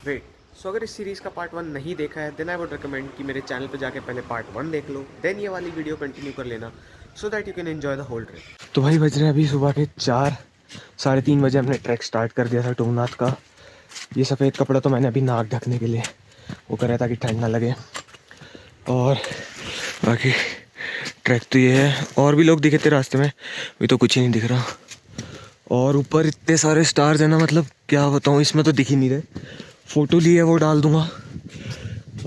Wait सो अगर इस series का पार्ट 1 नहीं देखा है देन आई वुड रिकमेंड कि मेरे चैनल पे जाके पहले पार्ट 1 देख लो, देन ये वाली वीडियो कंटिन्यू कर लेना so that you can enjoy the whole trip. तो भाई बज रहे हैं अभी सुबह के 4 साढ़े 3 बजे। हमने ट्रैक स्टार्ट कर दिया था टुंगनाथ का। ये सफ़ेद कपड़ा तो मैंने अभी नाक ढकने के लिए वो करा ताकि ठंड ना लगे। और बाकी ट्रैक तो ये है। और भी लोग दिखे थे रास्ते में, अभी तो कुछ ही नहीं दिख रहा। और ऊपर इतने सारे स्टार्स हैं ना, मतलब क्या बताऊँ, इसमें तो दिख ही नहीं रहे। फ़ोटो ली है वो डाल दूँगा।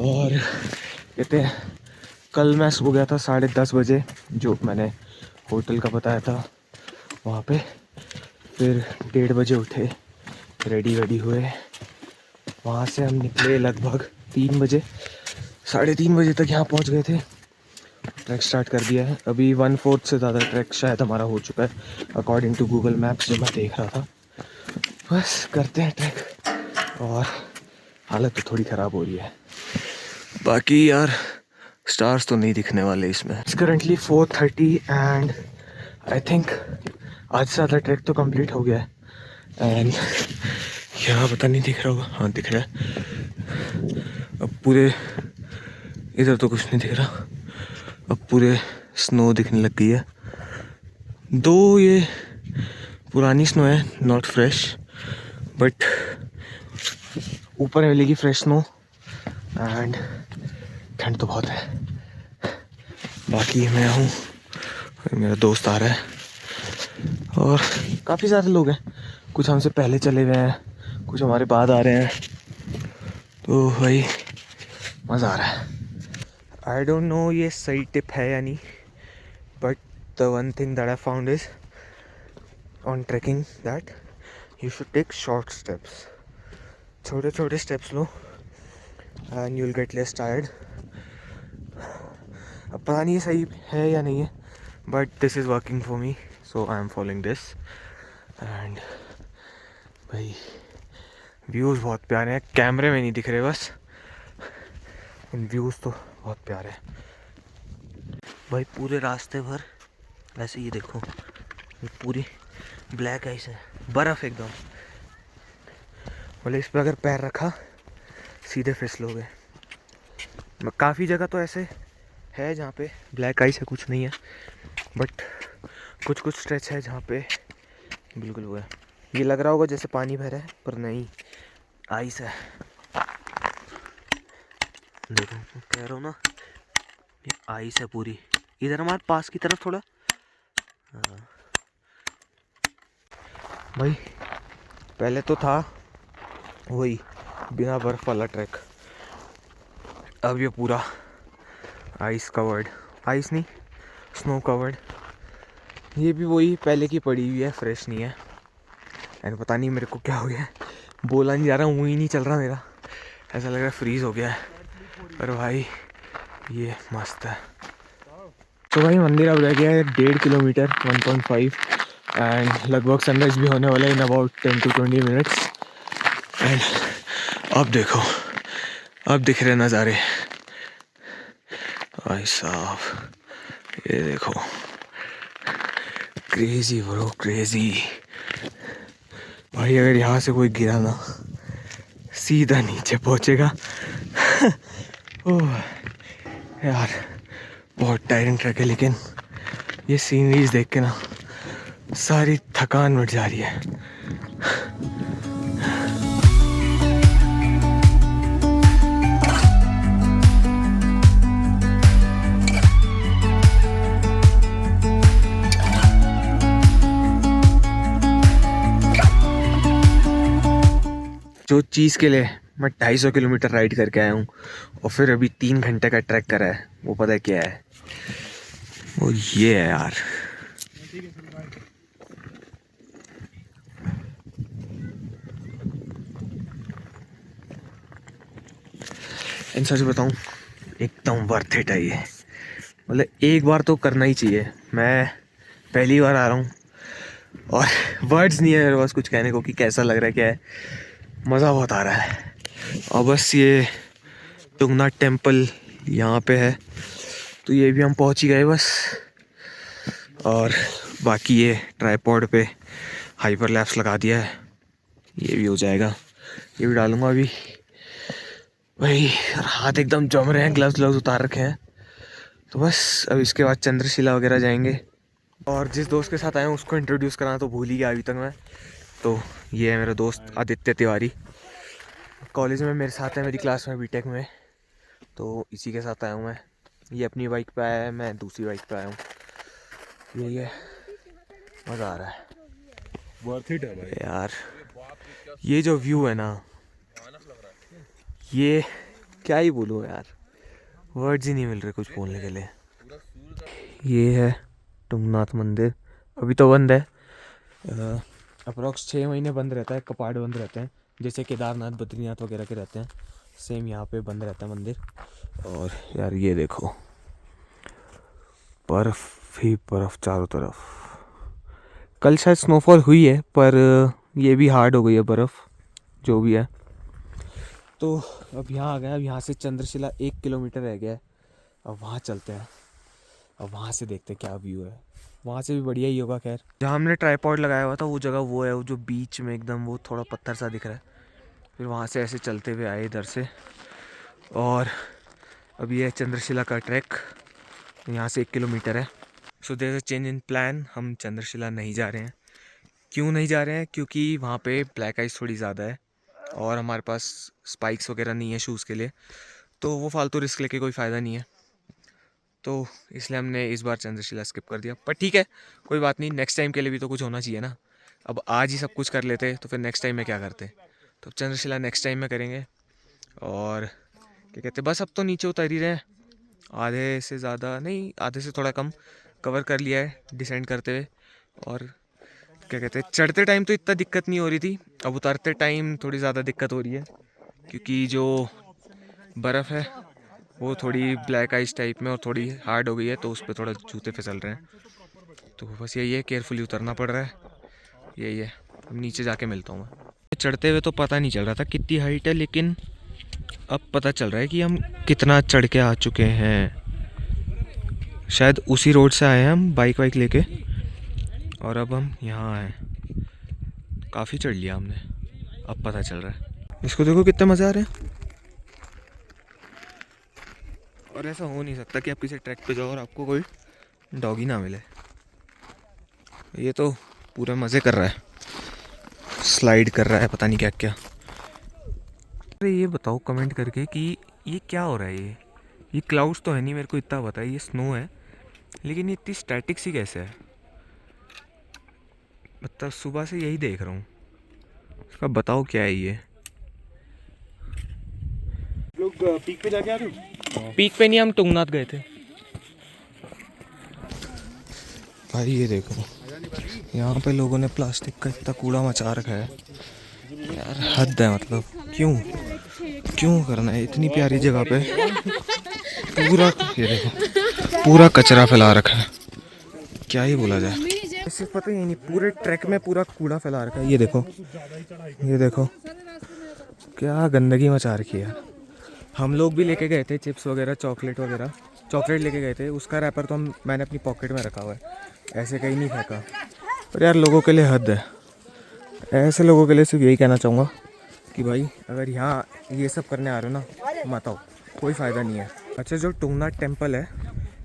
और कहते हैं कल मैं सो गया था 10:30 बजे, जो मैंने होटल का बताया था वहाँ पे। फिर 1:30 बजे उठे, रेडी वेडी हुए, वहाँ से हम निकले लगभग 3 बजे। 3:30 बजे तक यहाँ पहुँच गए थे। ट्रैक स्टार्ट कर दिया है। अभी 1/4 से ज़्यादा ट्रैक शायद हमारा हो चुका है अकॉर्डिंग टू गूगल मैप्स जो मैं देख रहा था। बस करते हैं ट्रैक। और हालत तो थोड़ी ख़राब हो रही है। बाकी यार स्टार्स तो नहीं दिखने वाले इसमें। It's currently 4:30 and I think आज से ज़्यादा ट्रैक तो कंप्लीट हो गया है। एंड यहाँ पता नहीं दिख रहा होगा, हाँ दिख रहा है। अब पूरे इधर तो कुछ नहीं दिख रहा। अब पूरे स्नो दिखने लग गई है। दो ये पुरानी स्नो है, नॉट फ्रेश, बट ऊपर मिलेगी फ्रेश स्नो। एंड ठंड तो बहुत है। बाकी मैं हूँ, मेरा दोस्त आ रहा है और काफ़ी सारे लोग हैं। कुछ हमसे पहले चले गए हैं, कुछ हमारे बाद आ रहे हैं। तो भाई मज़ा आ रहा है। आई डोंट नो ये सही टिप है या नहीं, but the one thing that I found is on trekking that you should take short steps. छोटे छोटे स्टेप्स लो and you will get less tired. अब पता नहीं ये सही है या नहीं है, but this is working for me, so I am following this. And भाई व्यूज़ बहुत प्यारे हैं, कैमरे में नहीं दिख रहे बस, इन व्यूज़ तो बहुत प्यारे हैं भाई। पूरे रास्ते भर ऐसे ये देखो, ये पूरी ब्लैक आइस है, बर्फ़ एकदम। बोले इस पर अगर पैर रखा सीधे फिसलोगे। काफ़ी जगह तो ऐसे है जहाँ पे ब्लैक आइस है, कुछ नहीं है, बट कुछ कुछ स्ट्रेच है जहाँ पे बिल्कुल हुआ है। ये लग रहा होगा जैसे पानी भरा है, पर नहीं, आइस है। देखो कह रहा हूँ ना, ये आइस है पूरी। इधर हमारे पास की तरफ थोड़ा, हाँ भाई पहले तो था वही बिना बर्फ वाला ट्रैक, अब ये पूरा आइस कवर्ड, आइस नहीं स्नो कवर्ड। ये भी वही पहले की पड़ी हुई है, फ्रेश नहीं है। एंड पता नहीं मेरे को क्या हो गया है, बोला नहीं जा रहा, मुँह ही नहीं चल रहा मेरा, ऐसा लग रहा है फ्रीज़ हो गया है। पर भाई ये मस्त है। तो भाई मंदिर अब रह गया है 1.5 किलोमीटर, 1.5, एंड लगभग सनराइज भी होने वाला है in about 10 to 20 minutes. And अब देखो, अब दिख रहे नज़ारे भाई साहब, ये देखो, क्रेजी ब्रो क्रेजी। भाई अगर यहाँ से कोई गिरा ना सीधा नीचे पहुँचेगा। ओह यार बहुत टायरिंग ट्रैक है, लेकिन ये सीनरीज देख के ना सारी थकान मिट जा रही है। जो चीज़ के लिए मैं 250 किलोमीटर राइड करके आया हूँ और फिर अभी 3 घंटे का ट्रैक करा है, वो पता है क्या है? वो ये है यार, इन सच बताऊँ एकदम वर्थ इट है ये। मतलब एक बार तो करना ही चाहिए। मैं पहली बार आ रहा हूँ और वर्ड्स नहीं है मेरे पास कुछ कहने को कि कैसा लग रहा है, क्या है। मज़ा बहुत आ रहा है। और बस ये टुंगनाथ टेम्पल यहाँ पे है, तो ये भी हम पहुँच ही गए बस। और बाकी ये ट्राइपॉड पे हाइपर लैप्स लगा दिया है, ये भी हो जाएगा, ये भी डालूँगा अभी। भाई हाथ एकदम जम रहे हैं, ग्लव्स ग्लव्स उतार रखे हैं। तो बस अब इसके बाद चंद्रशिला वगैरह जाएंगे। और जिस दोस्त के साथ आया हूँ उसको इंट्रोड्यूस कराना तो भूल ही गया अभी तक मैं। तो ये है मेरा दोस्त आदित्य तिवारी, कॉलेज में मेरे साथ है, मेरी क्लास में बीटेक में। तो इसी के साथ आया हूँ मैं। ये अपनी बाइक पे आया है, मैं दूसरी बाइक पे आया हूँ। यही है, मज़ा आ रहा है, वर्थ इट है भाई यार। ये जो व्यू है ना, ये क्या ही बोलूँ यार, वर्ड्स ही नहीं मिल रहे कुछ बोलने के लिए। ये है तुंगनाथ मंदिर, अभी तो बंद है। अप्रॉक्स 6 महीने बंद रहता है, कपाट बंद रहते हैं, जैसे केदारनाथ बद्रीनाथ वगैरह के रहते हैं, सेम यहाँ पे बंद रहता है मंदिर। और यार ये देखो, बर्फ़ ही बर्फ़ चारों तरफ। कल शायद स्नोफॉल हुई है, पर ये भी हार्ड हो गई है बर्फ़, जो भी है। तो अब यहाँ आ गया, अब यहाँ से चंद्रशिला 1 किलोमीटर रह गया है। अब वहाँ चलते हैं, अब वहाँ से देखते हैं क्या व्यू है। वहाँ से भी बढ़िया ही होगा। खैर, जहाँ हमने ट्राईपॉड लगाया हुआ था वो जगह वो है, वो जो बीच में एकदम वो थोड़ा पत्थर सा दिख रहा है। फिर वहाँ से ऐसे चलते हुए आए इधर से, और अब ये है चंद्रशिला का ट्रैक, यहाँ से 1 किलोमीटर है। So there is a change in plan, हम चंद्रशिला नहीं जा रहे हैं। क्यों नहीं जा रहे हैं? क्योंकि वहाँ पे ब्लैक आइस थोड़ी ज़्यादा है और हमारे पास स्पाइक्स वगैरह नहीं है शूज़ के लिए, तो वो फालतू रिस्क लेके कोई फ़ायदा नहीं है। तो इसलिए हमने इस बार चंद्रशिला स्किप कर दिया। पर ठीक है, कोई बात नहीं, नेक्स्ट टाइम के लिए भी तो कुछ होना चाहिए ना। अब आज ही सब कुछ कर लेते तो फिर नेक्स्ट टाइम में क्या करते। तो चंद्रशिला नेक्स्ट टाइम में करेंगे। और क्या कहते, बस अब तो नीचे उतर ही रहे हैं, आधे से ज़्यादा नहीं, आधे से थोड़ा कम कवर कर लिया है डिसेंड करते हुए। और क्या कहते हैं, चढ़ते टाइम तो इतना दिक्कत नहीं हो रही थी, अब उतरते टाइम थोड़ी ज़्यादा दिक्कत हो रही है, क्योंकि जो बर्फ़ है वो थोड़ी ब्लैक आइस टाइप में और थोड़ी हार्ड हो गई है, तो उस पर थोड़ा जूते फिसल रहे हैं। तो बस यही है, केयरफुली उतरना पड़ रहा है, यही है। अब नीचे जाके मिलता हूँ मैं। चढ़ते हुए तो पता नहीं चल रहा था कितनी हाइट है, लेकिन अब पता चल रहा है कि हम कितना चढ़ के आ चुके हैं। शायद उसी रोड से आए हैं हम बाइक वाइक लेके, और अब हम यहाँ आए। काफ़ी चढ़ लिया हमने, अब पता चल रहा है। इसको देखो कितने मज़े आ रहे हैं। और ऐसा हो नहीं सकता कि आप किसी ट्रैक पे जाओ और आपको कोई डॉगी ना मिले। ये तो पूरा मज़े कर रहा है, स्लाइड कर रहा है, पता नहीं क्या क्या। अरे ये बताओ कमेंट करके कि ये क्या हो रहा है। ये क्लाउड्स तो है नहीं, मेरे को इतना पता है ये स्नो है, लेकिन ये इतनी स्टैटिक सी कैसे है। मतलब सुबह से यही देख रहा हूँ, इसका बताओ क्या है ये। लोग पीक पे जाके आ रहे हो? पीक पे नहीं, हम तुंगनाथ गए थे। भाई ये देखो, यहाँ पे लोगों ने प्लास्टिक का इतना कूड़ा मचा रखा है यार, हद है। मतलब क्यों क्यों करना है इतनी प्यारी जगह पे पूरा, ये देखो पूरा कचरा फैला रखा है, क्या ही बोला जाए। ऐसे पता ही नहीं, पूरे ट्रैक में पूरा कूड़ा फैला रखा है। ये देखो, ये देखो क्या गंदगी मचा रखी है। हम लोग भी लेके गए थे चिप्स वगैरह, चॉकलेट वगैरह, चॉकलेट लेके गए थे, उसका रैपर तो मैंने अपनी पॉकेट में रखा हुआ है, ऐसे कहीं नहीं फेंका। पर यार लोगों के लिए हद है। ऐसे लोगों के लिए सिर्फ यही कहना चाहूँगा कि भाई अगर यहाँ ये सब करने आ रहे हो ना, मत आओ, कोई फ़ायदा नहीं है। अच्छा, जो तुंगनाथ टेम्पल है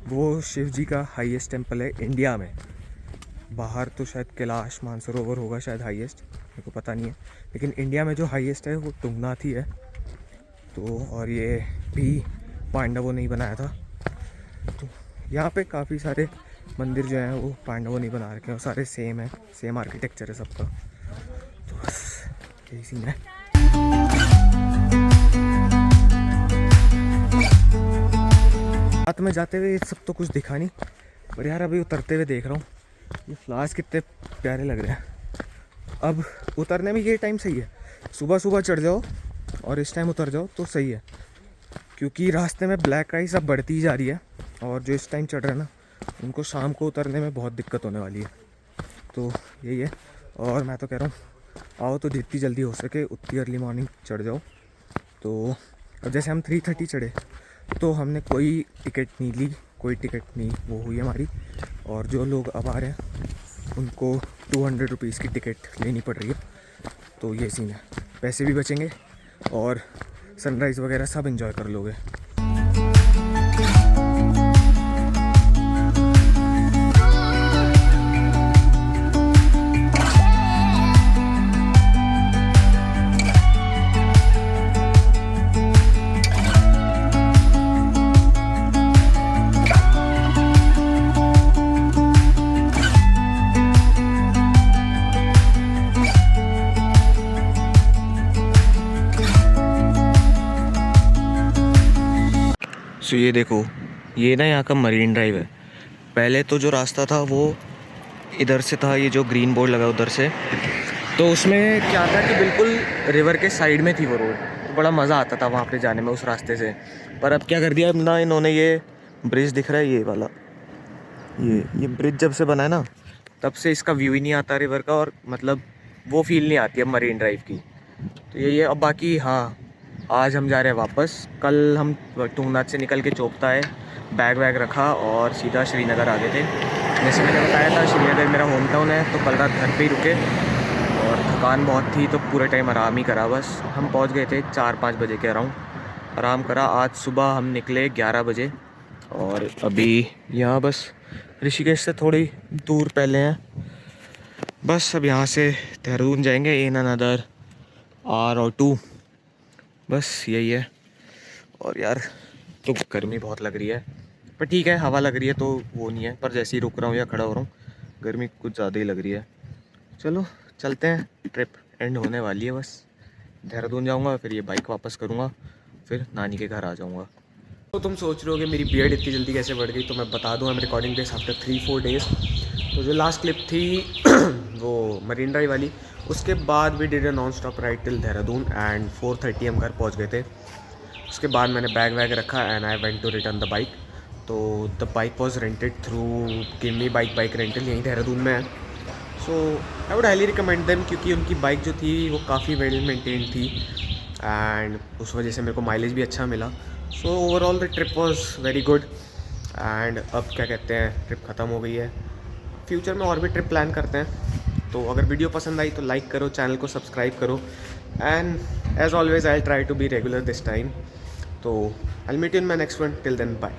वो शिव जी का हाईएस्ट टेम्पल है इंडिया में। बाहर तो शायद कैलाश मानसरोवर होगा शायद हाईएस्ट, मेरे को पता नहीं है, लेकिन इंडिया में जो हाईएस्ट है वो तुंगनाथ ही है। तो और ये भी पांडवों ने ही बनाया था। तो यहाँ पे काफ़ी सारे मंदिर जो हैं वो पांडवों ने बना रखे हैं, और सारे सेम है, सेम आर्किटेक्चर है सबका। तो बस यही सीन है। रात में जाते हुए सब तो कुछ दिखा नहीं, पर यार अभी उतरते हुए देख रहा हूँ ये फ्लावर्स कितने प्यारे लग रहे हैं। अब उतरने में ये टाइम सही है, सुबह सुबह चढ़ जाओ और इस टाइम उतर जाओ तो सही है, क्योंकि रास्ते में ब्लैक आइस अब बढ़ती ही जा रही है, और जो इस टाइम चढ़ रहे हैं ना उनको शाम को उतरने में बहुत दिक्कत होने वाली है। तो यही है, और मैं तो कह रहा हूँ आओ तो जितनी जल्दी हो सके उतनी अर्ली मॉर्निंग चढ़ जाओ। तो अब जैसे हम 3:30 चढ़े तो हमने कोई टिकट नहीं ली, कोई टिकट नहीं वो हुई हमारी, और जो लोग अब आ रहे हैं उनको 200 रुपीज़ की टिकट लेनी पड़ रही है। तो ये सीन है, पैसे भी बचेंगे और सनराइज़ वगैरह सब एंजॉय कर लोगे। सो ये देखो, ये ना यहाँ का मरीन ड्राइव है। पहले तो जो रास्ता था वो इधर से था, ये जो ग्रीन बोर्ड लगा उधर से, तो उसमें क्या था कि बिल्कुल रिवर के साइड में थी वो रोड, तो बड़ा मज़ा आता था वहाँ पे जाने में उस रास्ते से। पर अब क्या कर दिया ना इन्होंने, ये ब्रिज दिख रहा है ये वाला, ये ब्रिज जब से बना है ना तब से इसका व्यू ही नहीं आता रिवर का, और मतलब वो फील नहीं आती अब मरीन ड्राइव की। तो यही है। अब बाकी हाँ, आज हम जा रहे हैं वापस। कल हम तुंगनाथ से निकल के चोपता है बैग वैग रखा और सीधा श्रीनगर आ गए थे। जैसे मैंने बताया था श्रीनगर मेरा होम टाउन है, तो कल रात घर पे ही रुके और थकान बहुत थी तो पूरे टाइम आराम ही करा। बस हम पहुंच गए थे 4-5 बजे के अराउंड, आराम करा। आज सुबह हम निकले 11 बजे और अभी यहाँ बस ऋषिकेश से थोड़ी दूर पहले हैं। बस अब यहाँ से देहरादून जाएंगे इन अनदर आवर और 2। बस यही है। और यार तो गर्मी बहुत लग रही है, पर ठीक है, हवा लग रही है तो वो नहीं है, पर जैसे ही रुक रहा हूँ या खड़ा हो रहा हूँ गर्मी कुछ ज़्यादा ही लग रही है। चलो चलते हैं, ट्रिप एंड होने वाली है। बस देहरादून जाऊँगा, फिर ये बाइक वापस करूँगा, फिर नानी के घर आ जाऊँगा। तो तुम सोच रहे हो कि मेरी बियर्ड इतनी जल्दी कैसे बढ़ गई, तो मैं बता दूँ, I am recording this after 3-4 days. तो जो लास्ट क्लिप थी वो मरीन ड्राइव वाली, उसके बाद we did a non stop ride till Dehradun and 4:30 हम घर पहुंच गए थे। उसके बाद मैंने बैग वैग रखा and I went to return the bike. तो the bike was rented through Kimi bike rental, यहीं देहरादून में है। So I would highly recommend them, क्योंकि उनकी बाइक जो थी वो काफ़ी वेल मेंटेन्ड थी एंड उस वजह से मेरे को माइलेज भी अच्छा मिला। So overall the trip was very good. And अब क्या कहते हैं, ट्रिप ख़त्म हो गई है। फ्यूचर में और भी ट्रिप प्लान करते हैं। तो अगर वीडियो पसंद आई तो लाइक करो, चैनल को सब्सक्राइब करो and as always I try to be regular this time. तो I will meet you in my next one, till then bye.